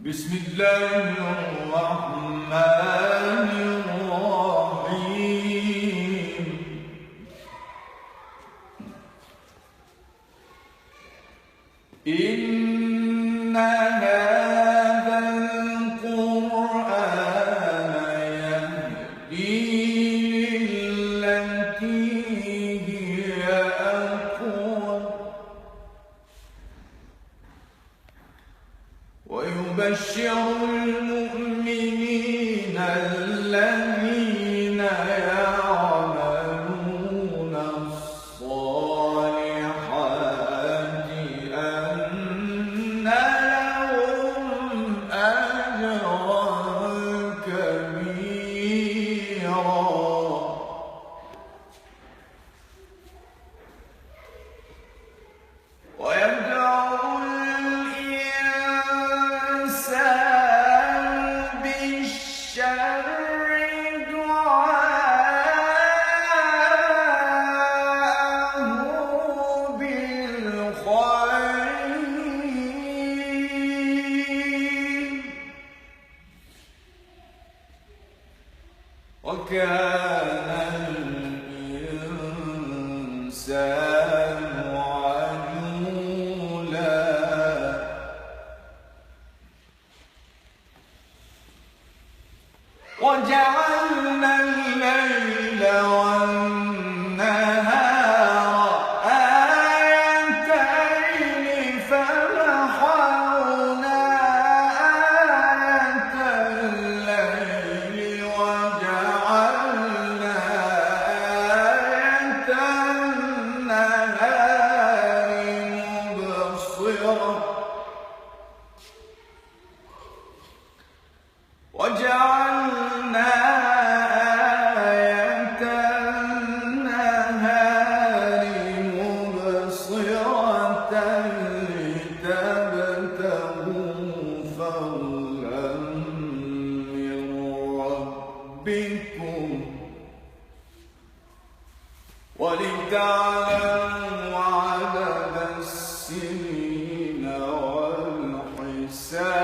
بسم الله الرحمن الرحيم. إن هذا القرآن يهدي للتي هي أقوم ويبشر المؤمنين الذين يعملون الصالحات أن لهم أجرا كبيرا ويدعو الإنسان بالشر دعاءه بالخير وكان الإنسان عجولا وجعلنا الليل والنهار آيتين فمحونا آية الليل وجعلنا آية النهار مبصرة وجعلنا آية النهار مبصرة لتبتغوا فضلا من ربكم ولتعلموا عدد السنين والحساب